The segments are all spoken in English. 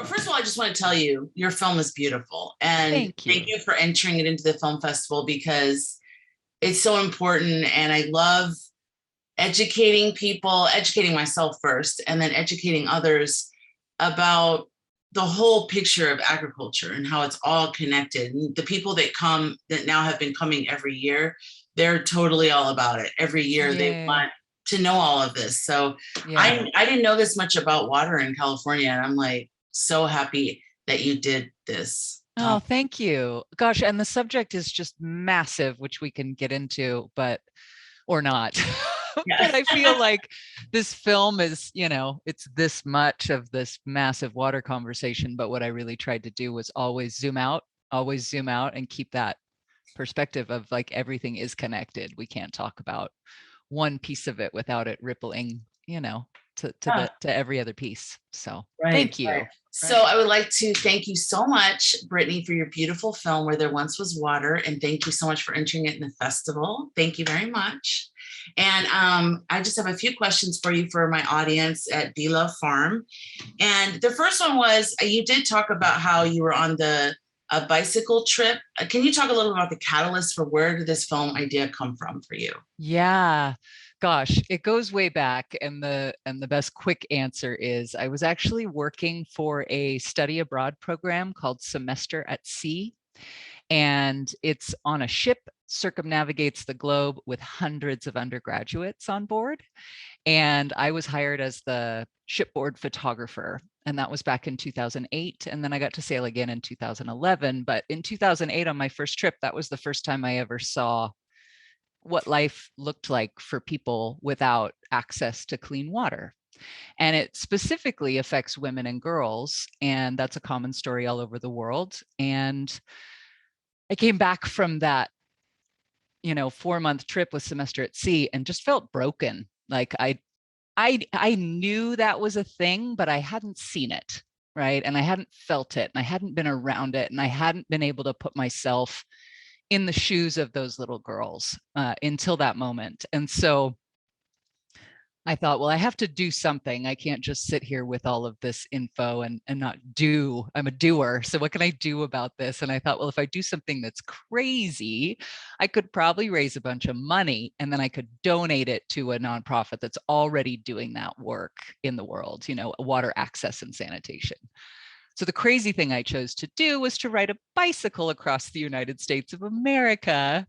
First of all, I just want to tell you, your film is beautiful. And Thank thank you. you for entering it into the film festival because it's so important. And I love educating people, educating myself first, and then educating others about the whole picture of agriculture and how it's all connected. And the people that come that now have been coming every year, they're totally all about it. Every year they Yay. want to know all of this. So Yeah. I didn't know this much about water in California, and I'm like so happy that you did this. Oh, thank you. Gosh, and the subject is just massive, which we can get into, but or not. Yeah. But I feel like this film is, it's this much of this massive water conversation. But what I really tried to do was always zoom out and keep that perspective of like everything is connected. We can't talk about one piece of it without it rippling, to every other piece. So Right, thank right. you. So I would like to thank you so much, Brittany, for your beautiful film, Where There Once Was Water. And thank you so much for entering it in the festival. Thank you very much. And I just have a few questions for you for my audience at Be Love Farm. And the first one was, you did talk about how you were on the a bicycle trip. Can you talk a little about the catalyst for where did this film idea come from for you? Yeah. Gosh, it goes way back, and the best quick answer is I was actually working for a study abroad program called Semester at Sea, and it's on a ship, circumnavigates the globe with hundreds of undergraduates on board. And I was hired as the shipboard photographer. And that was back in 2008. And then I got to sail again in 2011. But in 2008, on my first trip, that was the first time I ever saw what life looked like for people without access to clean water. And it specifically affects women and girls. And that's a common story all over the world. And I came back from that, 4-month trip with Semester at Sea and just felt broken. Like I knew that was a thing, but I hadn't seen it, right? And I hadn't felt it, and I hadn't been around it, and I hadn't been able to put myself in the shoes of those little girls until that moment. And so I thought, well, I have to do something. I can't just sit here with all of this info and not do. I'm a doer. So what can I do about this? And I thought, well, if I do something that's crazy, I could probably raise a bunch of money, and then I could donate it to a nonprofit that's already doing that work in the world, water access and sanitation. So the crazy thing I chose to do was to ride a bicycle across the United States of America.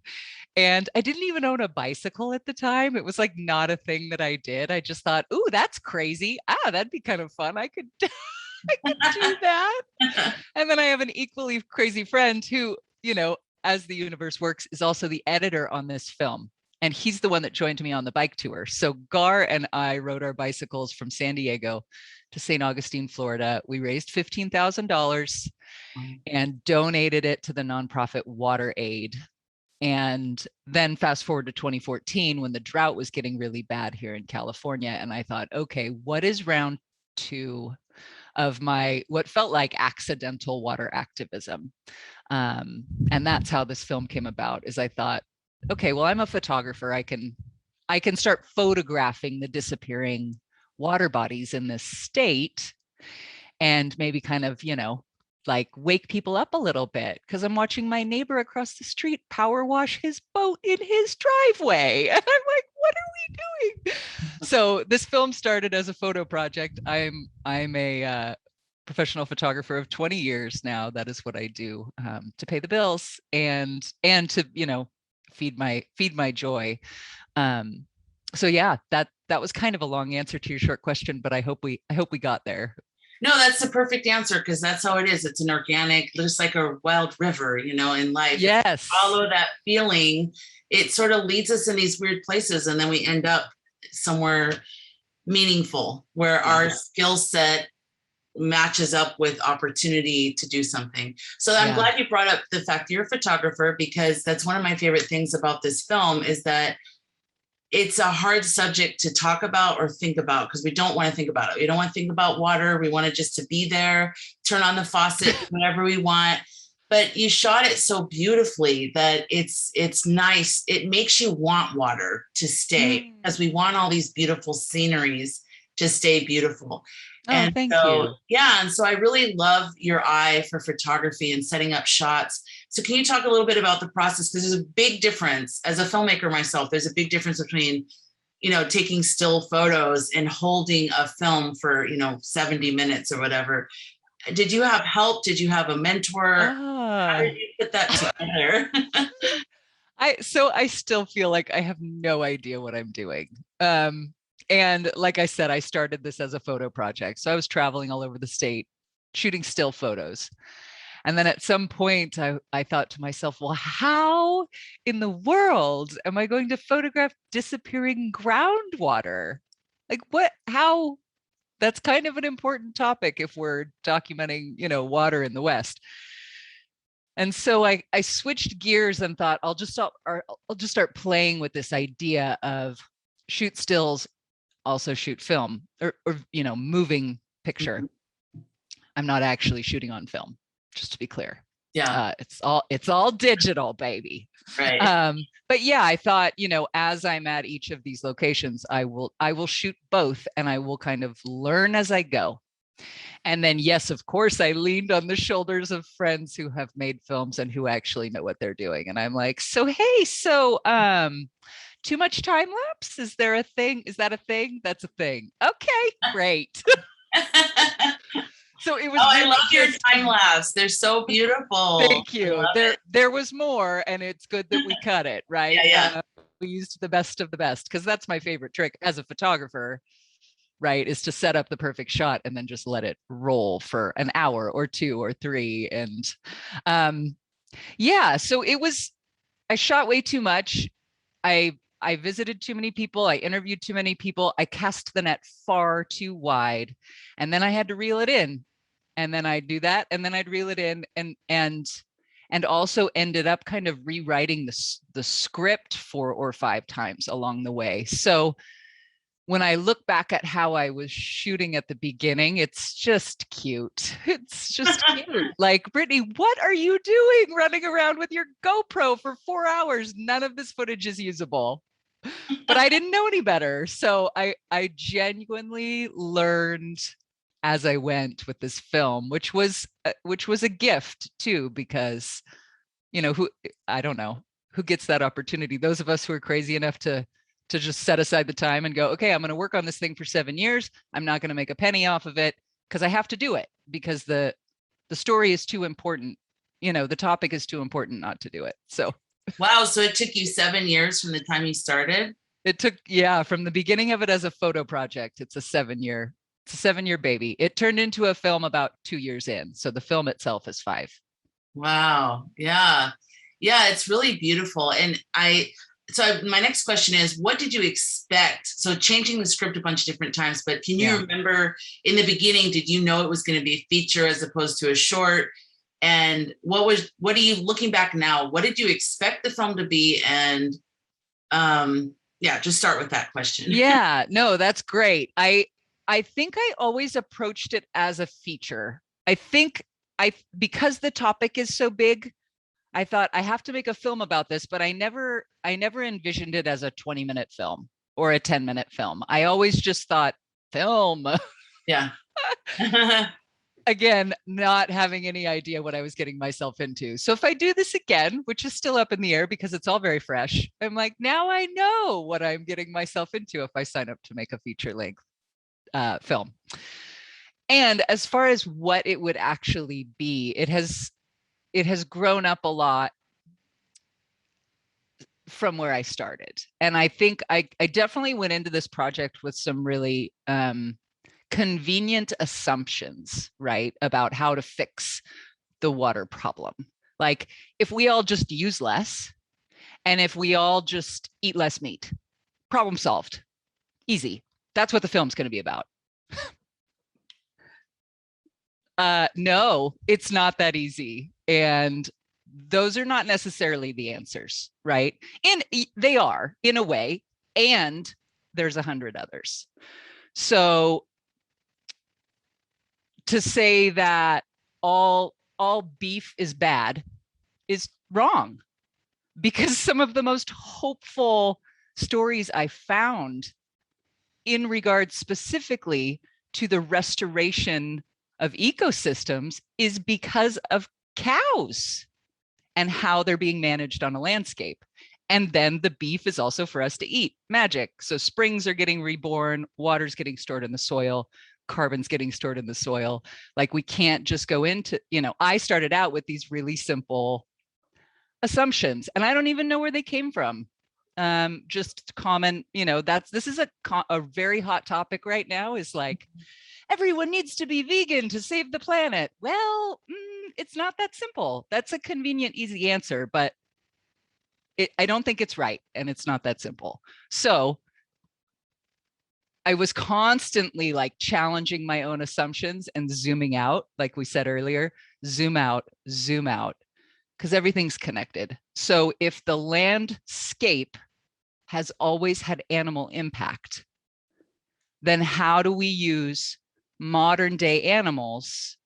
And I didn't even own a bicycle at the time. It was like not a thing that I did. I just thought, ooh, that's crazy. That'd be kind of fun. I could I could do that. And then I have an equally crazy friend who, as the universe works, is also the editor on this film. And he's the one that joined me on the bike tour. So Gar and I rode our bicycles from San Diego to St. Augustine, Florida. We raised $15,000 and donated it to the nonprofit Water Aid. And then fast forward to 2014 when the drought was getting really bad here in California. And I thought, okay, what is round two of my what felt like accidental water activism? And that's how this film came about. Is I thought, okay, well, I'm a photographer. I can start photographing the disappearing water bodies in this state, and maybe kind of, like wake people up a little bit, because I'm watching my neighbor across the street power wash his boat in his driveway. And I'm like, what are we doing? So this film started as a photo project. I'm a professional photographer of 20 years now. That is what I do to pay the bills and to, feed my joy. So yeah, that was kind of a long answer to your short question, but I hope we got there. No, that's the perfect answer because that's how it is. It's an organic, just like a wild river, in life. If we Yes. follow that feeling, it sort of leads us in these weird places, and then we end up somewhere meaningful where our skill set matches up with opportunity to do something. So I'm glad you brought up the fact you're a photographer, because that's one of my favorite things about this film is that it's a hard subject to talk about or think about because we don't want to think about it. We don't want to think about water. We want it just to be there, turn on the faucet, whenever we want. But you shot it so beautifully that it's nice. It makes you want water to stay because we want all these beautiful sceneries to stay beautiful. Oh, And thank so, you. yeah, and so I really love your eye for photography and setting up shots. So can you talk a little bit about the process? Because there's a big difference as a filmmaker myself, there's a big difference between, taking still photos and holding a film for, 70 minutes or whatever. Did you have help? Did you have a mentor? How Ah. did you put that together? I still feel like I have no idea what I'm doing. And like I said, I started this as a photo project. So I was traveling all over the state, shooting still photos. And then at some point I thought to myself, well, how in the world am I going to photograph disappearing groundwater? Like how? That's kind of an important topic if we're documenting, water in the West. And so I switched gears and thought I'll just start playing with this idea of shoot stills, also shoot film, or moving picture. I'm not actually shooting on film, just to be clear. Yeah. It's all digital, baby. Right. But yeah, I thought, as I'm at each of these locations, I will shoot both, and I will kind of learn as I go. And then, yes, of course, I leaned on the shoulders of friends who have made films and who actually know what they're doing. And I'm like, so too much time lapse? Is there a thing? Is that a thing? That's a thing. Okay, great. So it was. Oh, I love your time lapse. They're so beautiful. Thank you. There was more, and it's good that we cut it, right? Yeah. We used the best of the best, because that's my favorite trick as a photographer, right? Is to set up the perfect shot and then just let it roll for an hour or 2 or 3. And yeah, so I shot way too much. I visited too many people. I interviewed too many people. I cast the net far too wide, and then I had to reel it in. And then I'd do that, and then I'd reel it in, and also ended up kind of rewriting the script 4 or 5 times along the way. So when I look back at how I was shooting at the beginning, it's just cute. It's just cute. Like, Brittany, what are you doing running around with your GoPro for 4 hours? None of this footage is usable. But I didn't know any better. So I genuinely learned as I went with this film, which was a gift too, because I don't know who gets that opportunity. Those of us who are crazy enough to just set aside the time and go, okay, I'm going to work on this thing for 7 years. I'm not going to make a penny off of it because I have to do it, because the story is too important. The topic is too important not to do it. So. Wow. So it took you 7 years from the time you started? It took, yeah, from the beginning of it as a photo project. It's a 7-year baby. It turned into a film about 2 years in. So the film itself is 5. Wow. Yeah. Yeah. It's really beautiful. And my next question is, what did you expect? So changing the script a bunch of different times, but can you remember in the beginning, did you know it was going to be a feature as opposed to a short? And what are you looking back now? What did you expect the film to be? And just start with that question. Yeah, no, that's great. I think I always approached it as a feature. I think because the topic is so big, I thought I have to make a film about this, but I never envisioned it as a 20-minute film or a 10-minute film. I always just thought film. Yeah. Again, not having any idea what I was getting myself into. So if I do this again, which is still up in the air because it's all very fresh, I'm like, now I know what I'm getting myself into if I sign up to make a feature-length film. And as far as what it would actually be, it has grown up a lot from where I started. And I think I definitely went into this project with some really convenient assumptions, right, about how to fix the water problem. Like, if we all just use less, and if we all just eat less meat, problem solved. Easy. That's what the film's going to be about. No, it's not that easy. And those are not necessarily the answers, right? And they are, in a way, and there's 100 others. So to say that all beef is bad is wrong, because some of the most hopeful stories I found in regard specifically to the restoration of ecosystems is because of cows and how they're being managed on a landscape. And then the beef is also for us to eat. Magic. So springs are getting reborn, water's getting stored in the soil, carbon's getting stored in the soil. Like we can't just go into, I started out with these really simple assumptions and I don't even know where they came from. Just common, this is a very hot topic right now, is like, everyone needs to be vegan to save the planet. Well, it's not that simple. That's a convenient, easy answer, but I don't think it's right. And it's not that simple. So I was constantly like challenging my own assumptions and zooming out, like we said earlier, zoom out, because everything's connected. So if the landscape has always had animal impact, then how do we use modern day animals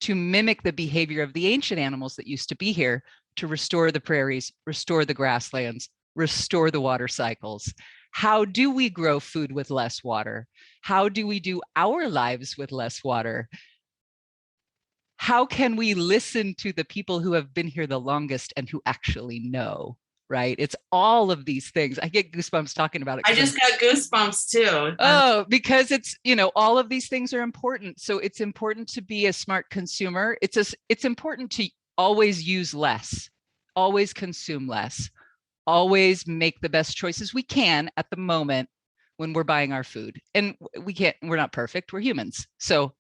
to mimic the behavior of the ancient animals that used to be here, to restore the prairies, restore the grasslands, restore the water cycles? How do we grow food with less water? How do we do our lives with less water? How can we listen to the people who have been here the longest and who actually know, right? It's all of these things. I get goosebumps talking about it. I just got goosebumps too. Oh, because it's, all of these things are important. So it's important to be a smart consumer. It's important to always use less, always consume less, always make the best choices we can at the moment when we're buying our food. And we're not perfect, we're humans. So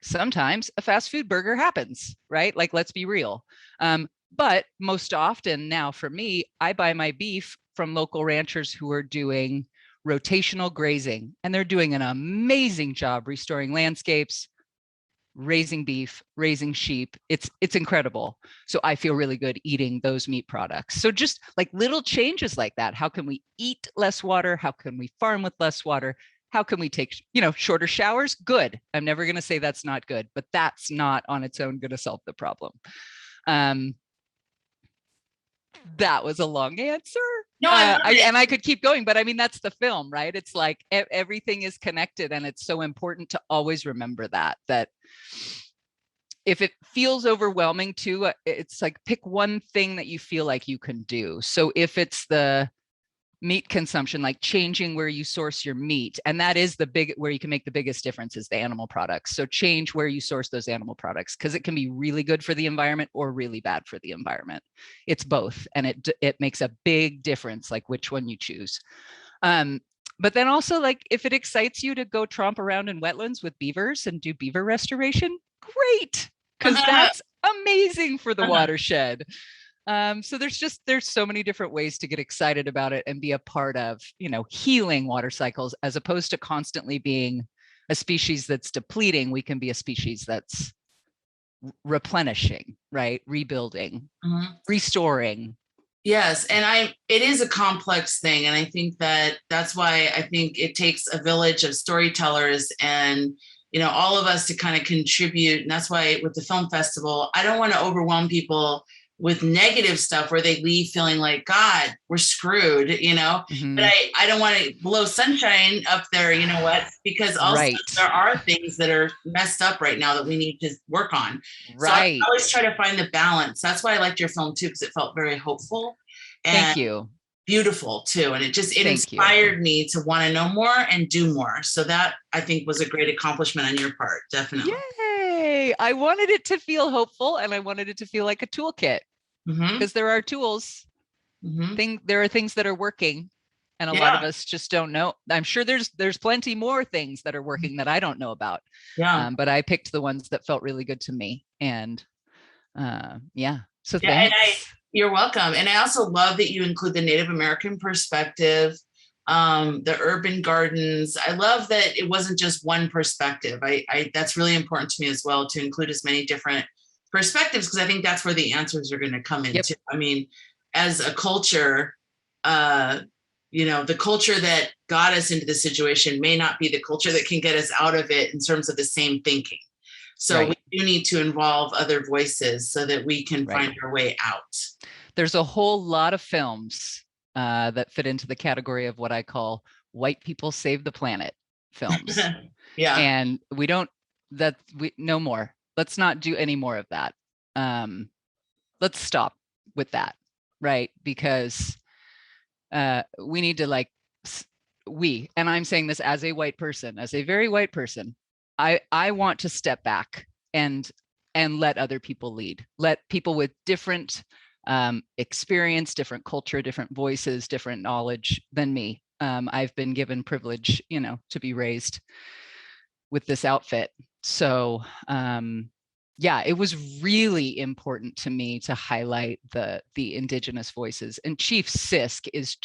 sometimes a fast food burger happens, right? Like, let's be real. But most often now for me, I buy my beef from local ranchers who are doing rotational grazing, and they're doing an amazing job restoring landscapes, raising beef, raising sheep. It's incredible. So I feel really good eating those meat products. So just like little changes like that. How can we eat less water? How can we farm with less water? How can we take, shorter showers? Good. I'm never going to say that's not good, but that's not on its own going to solve the problem. That was a long answer. No, I could keep going, but I mean, that's the film, right? It's like everything is connected, and it's so important to always remember that if it feels overwhelming too, it's like pick one thing that you feel like you can do. So if it's the meat consumption, like changing where you source your meat, and that is where you can make the biggest difference is the animal products. So change where you source those animal products, because it can be really good for the environment or really bad for the environment. It's both, and it makes a big difference, like which one you choose. But then also, like, if it excites you to go tromp around in wetlands with beavers and do beaver restoration, great, because that's amazing for the watershed. So there's so many different ways to get excited about it and be a part of, healing water cycles, as opposed to constantly being a species that's depleting. We can be a species that's replenishing, right? Rebuilding, restoring. Yes. And it is a complex thing. And I think that's why I think it takes a village of storytellers and, all of us to kind of contribute. And that's why with the film festival, I don't want to overwhelm people with negative stuff where they leave feeling like, God, we're screwed, but I don't want to blow sunshine up there, because also there are things that are messed up right now that we need to work on. Right. So I always try to find the balance. That's why I liked your film too, because it felt very hopeful and Thank you. Beautiful too. And it inspired me to want to know more and do more. So that I think was a great accomplishment on your part. Definitely. Yay. I wanted it to feel hopeful, and I wanted it to feel like a toolkit. Because there are tools, there are things that are working, and a lot of us just don't know. I'm sure there's plenty more things that are working that I don't know about. But I picked the ones that felt really good to me, and so thanks. You're welcome. And I also love that you include the Native American perspective, the urban gardens. I love that it wasn't just one perspective. That's really important to me as well, to include as many different perspectives, because I think that's where the answers are going to come into. I mean, as a culture, the culture that got us into the situation may not be the culture that can get us out of it in terms of the same thinking. So we do need to involve other voices so that we can find our way out. There's a whole lot of films that fit into the category of what I call white people save the planet films. Yeah. And we no more. Let's not do any more of that. Let's stop with that, right? Because we need to like and I'm saying this as a white person, as a very white person, I want to step back and let other people lead. Let people with different experience, different culture, different voices, different knowledge than me. I've been given privilege, to be raised with this outfit. So yeah, it was really important to me to highlight the indigenous voices. And Chief Sisk is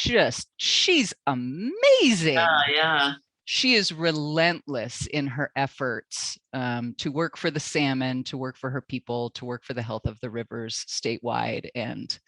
she's amazing. Yeah. She is relentless in her efforts to work for the salmon, to work for her people, to work for the health of the rivers statewide. And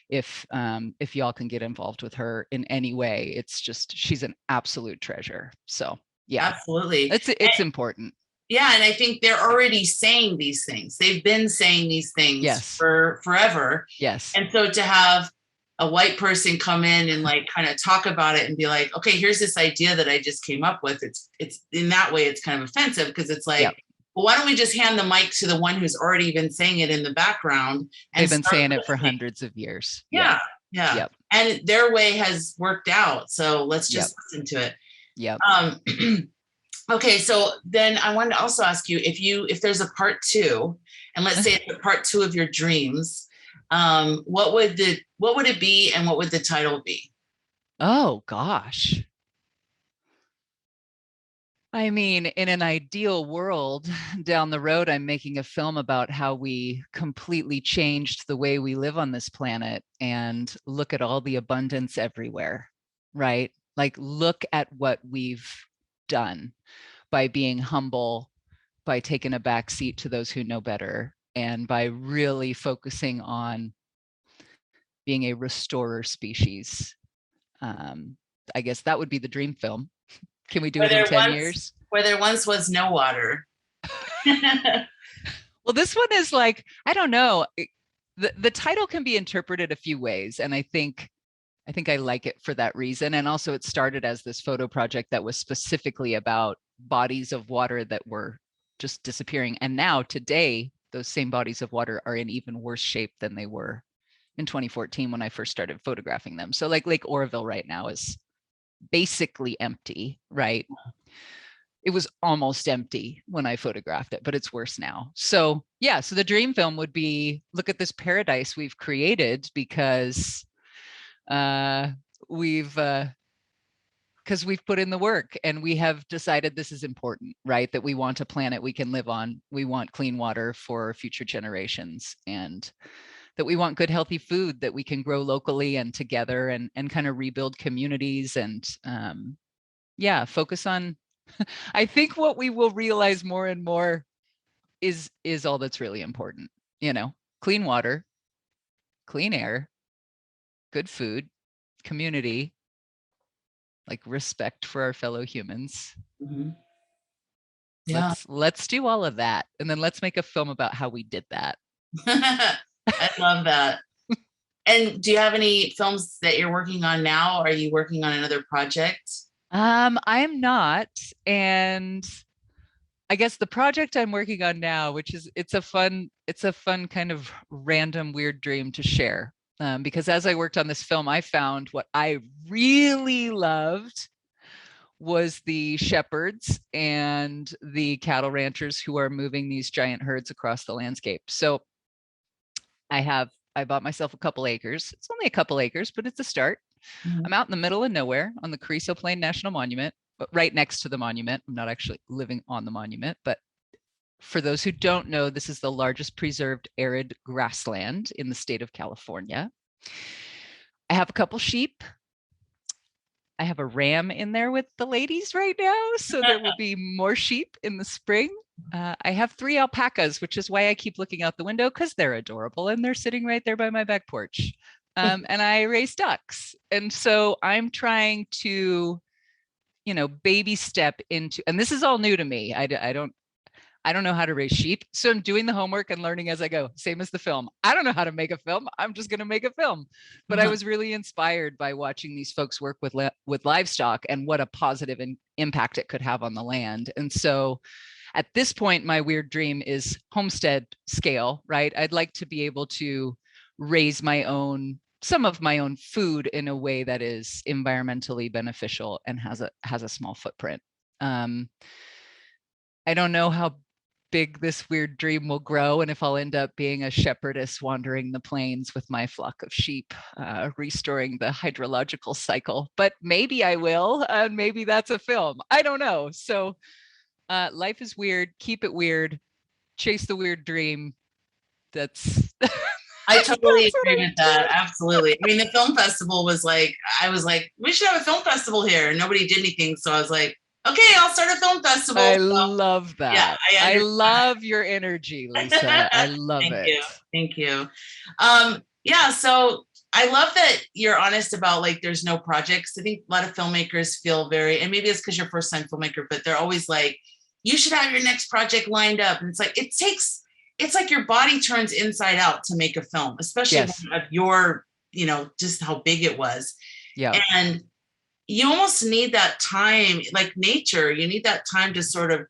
if y'all can get involved with her in any way, it's just, she's an absolute treasure. So yeah, Absolutely. it's important. Yeah, and I think they're already saying these things. They've been saying these things Yes. for forever. Yes. And so to have a white person come in and like kind of talk about it and be like, okay, here's this idea that I just came up with. It's in that way, it's kind of offensive because it's like, yep. Well, why don't we just hand the mic to the one who's already been saying it in the background? And they've been saying it for hundreds of years. Yeah. Yep. And their way has worked out. So let's just listen to it. Yeah. Okay, so then I wanted to also ask you if there's a part 2, and let's say it's a part 2 of your dreams, what would it be, and what would the title be? Oh gosh. I mean, in an ideal world down the road, I'm making a film about how we completely changed the way we live on this planet and look at all the abundance everywhere, right? Like, look at what we've done by being humble, by taking a back seat to those who know better, and by really focusing on being a restorer species. I guess that would be the dream film. Can we do it in 10 years? Where there once was no water. Well, this one is like, I don't know. The title can be interpreted a few ways. And I think I like it for that reason. And also it started as this photo project that was specifically about bodies of water that were just disappearing. And now today, those same bodies of water are in even worse shape than they were in 2014 when I first started photographing them. So like Lake Oroville right now is basically empty, right? It was almost empty when I photographed it, but it's worse now. So yeah, so the dream film would be, look at this paradise we've created because we've put in the work and we have decided this is important, right? That we want a planet we can live on. We want clean water for future generations, and that we want good, healthy food that we can grow locally and together and kind of rebuild communities and focus on. I think what we will realize more and more is all that's really important, clean water, clean air, good food, community, like respect for our fellow humans. Mm-hmm. Yeah. Let's do all of that. And then let's make a film about how we did that. I love that. And do you have any films that you're working on now? Are you working on another project? I'm not. And I guess the project I'm working on now, which is, it's a fun kind of random weird dream to share. Because as I worked on this film, I found what I really loved was the shepherds and the cattle ranchers who are moving these giant herds across the landscape. So I bought myself a couple acres. It's only a couple acres, but it's a start. Mm-hmm. I'm out in the middle of nowhere on the Carrizo Plain National Monument, but right next to the monument. I'm not actually living on the monument, but for those who don't know, this is the largest preserved arid grassland in the state of California. I have a couple sheep. I have a ram in there with the ladies right now, so there will be more sheep in the spring. I have 3 alpacas, which is why I keep looking out the window, because they're adorable and they're sitting right there by my back porch. And I raise ducks. And so I'm trying to, baby step into, and this is all new to me. I don't know how to raise sheep. So I'm doing the homework and learning as I go, same as the film. I don't know how to make a film. I'm just going to make a film. But I was really inspired by watching these folks work with livestock and what a positive impact it could have on the land. And so at this point, my weird dream is homestead scale, right? I'd like to be able to raise some of my own food in a way that is environmentally beneficial and has a small footprint. I don't know how big this weird dream will grow and if I'll end up being a shepherdess wandering the plains with my flock of sheep, restoring the hydrological cycle, but maybe I will, and maybe that's a film. I don't know. So life is weird. Keep it weird. Chase the weird dream. That's I totally agree with that. Absolutely. I mean, the film festival was like, I was like, we should have a film festival here. And nobody did anything. So I was like, okay, I'll start a film festival. I love that. Yeah, I love your energy, Lisa. I love Thank it. You. Thank you. Yeah, so I love that you're honest about like there's no projects. I think a lot of filmmakers feel very, and maybe it's because you're first time filmmaker, but they're always like, you should have your next project lined up. And it's like, it's like your body turns inside out to make a film, especially of your, just how big it was. Yeah. And you almost need that time, like nature, you need that time to sort of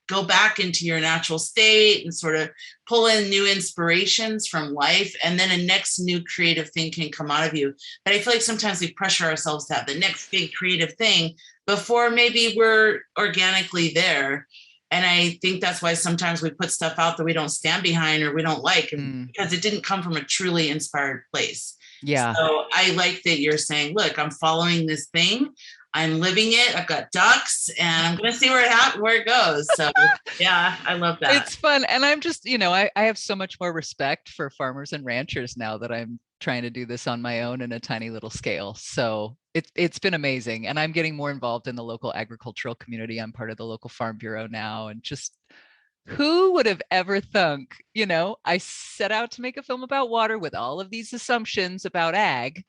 go back into your natural state and sort of pull in new inspirations from life. And then a next new creative thing can come out of you. But I feel like sometimes we pressure ourselves to have the next big creative thing before maybe we're organically there. And I think that's why sometimes we put stuff out that we don't stand behind or we don't like, because it didn't come from a truly inspired place. Yeah. So I like that you're saying, look, I'm following this thing. I'm living it. I've got ducks and I'm going to see where it goes. So yeah, I love that. It's fun. And I'm just, I have so much more respect for farmers and ranchers now that I'm trying to do this on my own in a tiny little scale. So it's been amazing. And I'm getting more involved in the local agricultural community. I'm part of the local farm bureau now, and just who would have ever thunk, I set out to make a film about water with all of these assumptions about ag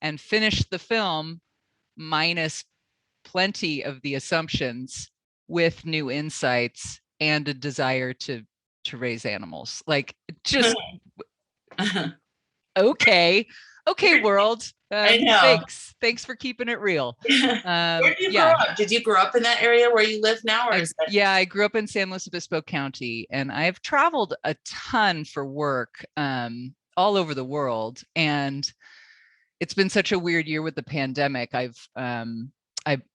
and finished the film minus plenty of the assumptions with new insights and a desire to raise animals. Like, just okay, world. I know. Thanks for keeping it real. Where did you grow up? Did you grow up in that area where you live now? Yeah, I grew up in San Luis Obispo County, and I've traveled a ton for work all over the world. And it's been such a weird year with the pandemic.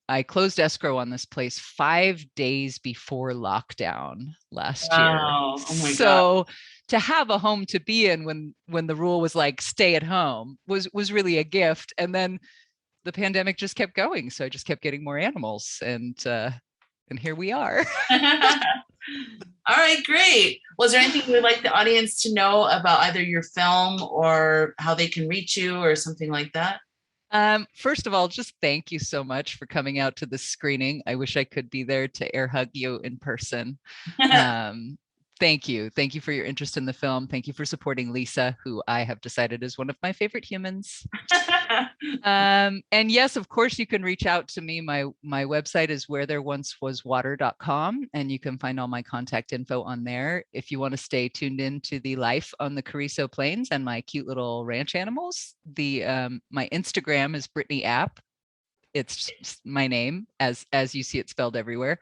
I closed escrow on this place 5 days before lockdown last year. Oh my God. So to have a home to be in when the rule was like stay at home was really a gift. And then the pandemic just kept going. So I just kept getting more animals, and here we are. All right, great. Was there anything you would like the audience to know about either your film or how they can reach you or something like that? First of all, just thank you so much for coming out to this screening. I wish I could be there to air hug you in person. Thank you. Thank you for your interest in the film. Thank you for supporting Lisa, who I have decided is one of my favorite humans. And yes, of course, you can reach out to me. My website is wheretherewaswater.com, and you can find all my contact info on there. If you want to stay tuned in to the life on the Carrizo Plains and my cute little ranch animals, my Instagram is Brittany App. It's my name as you see it spelled everywhere.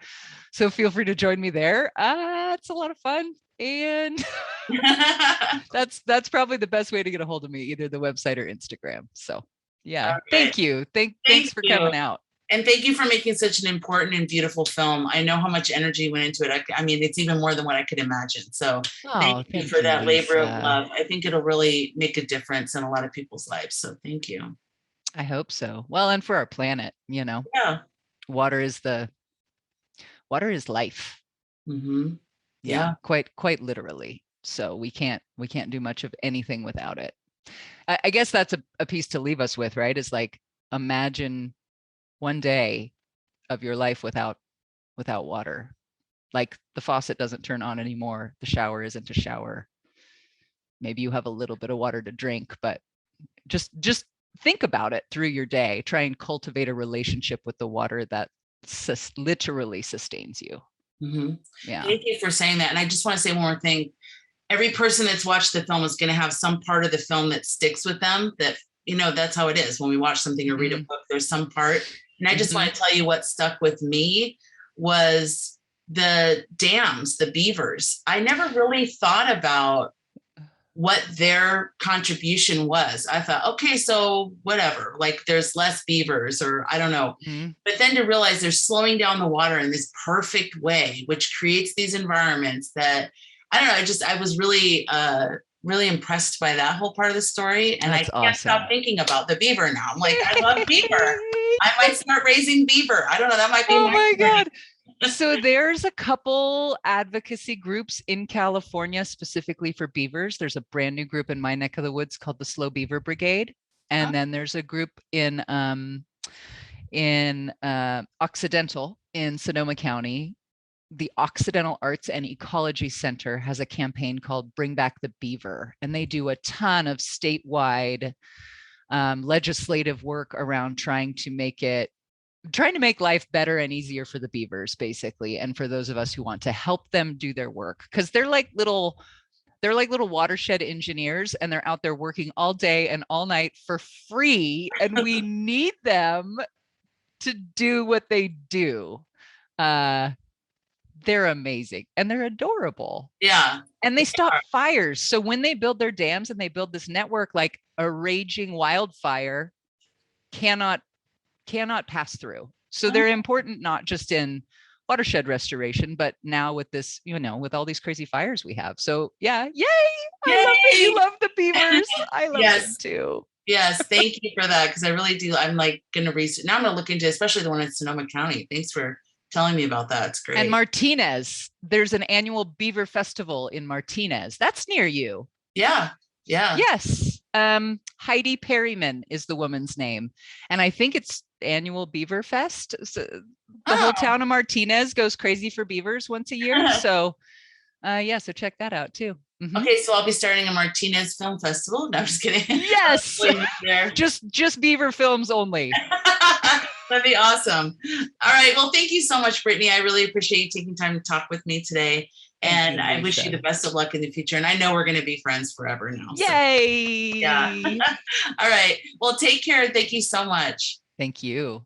So feel free to join me there. It's a lot of fun. And that's probably the best way to get a hold of me, either the website or Instagram. So yeah, okay. Thank you. Thanks for coming out. And thank you for making such an important and beautiful film. I know how much energy went into it. I mean, it's even more than what I could imagine. So thank you for that labor of love. I think it'll really make a difference in a lot of people's lives. So thank you. I hope so. Well, and for our planet, Yeah. Water is life. Mm-hmm. Yeah, quite literally. So we can't do much of anything without it. I guess that's a piece to leave us with, right? Is like, imagine one day of your life without water. Like the faucet doesn't turn on anymore. The shower isn't a shower. Maybe you have a little bit of water to drink, but just think about it through your day. Try and cultivate a relationship with the water that literally sustains you. Mhm. Yeah. Thank you for saying that. And I just want to say one more thing. Every person that's watched the film is going to have some part of the film that sticks with them. That, that's how it is when we watch something or read a book. There's some part, and I just want to tell you what stuck with me was the dams, the beavers. I never really thought about what their contribution was. I thought, okay, so whatever, like there's less beavers, or I don't know. But then to realize they're slowing down the water in this perfect way, which creates these environments that, I don't know, I was really, really impressed by that whole part of the story. And That's I can't stop thinking about the beaver now. I'm like, I love beaver. I might start raising beaver. I don't know. That might be my God. So there's a couple advocacy groups in California specifically for beavers. There's a brand new group in my neck of the woods called the Slow Beaver Brigade. And then there's a group in Occidental in Sonoma County. The Occidental Arts and Ecology Center has a campaign called Bring Back the Beaver. And they do a ton of statewide legislative work around trying to make life better and easier for the beavers, basically, and for those of us who want to help them do their work, because they're like little watershed engineers, and they're out there working all day and all night for free, and we need them to do what they do. They're amazing and they're adorable. Yeah. And they stop fires. So when they build their dams and they build this network, like a raging wildfire cannot pass through. So they're important not just in watershed restoration, but now with this, with all these crazy fires we have. So yeah, yay! I love that you love the beavers. I love them too. Yes, thank you for that, because I really do. I'm like going to research. Now I'm going to look into, especially the one in Sonoma County. Thanks for telling me about that. It's great. And Martinez, there's an annual beaver festival in Martinez. That's near you. Yeah. Yeah. Yes. Heidi Perryman is the woman's name. And I think it's annual Beaver Fest. So the whole town of Martinez goes crazy for beavers once a year. So so check that out too. Okay, so I'll be starting a Martinez Film Festival. No, I'm just kidding. Yes. just beaver films only. That'd be awesome. All right. Well, thank you so much, Brittany. I really appreciate you taking time to talk with me today. And I wish you the best of luck in the future. And I know we're going to be friends forever now. Yay. So. Yeah. All right. Well, take care. Thank you so much. Thank you.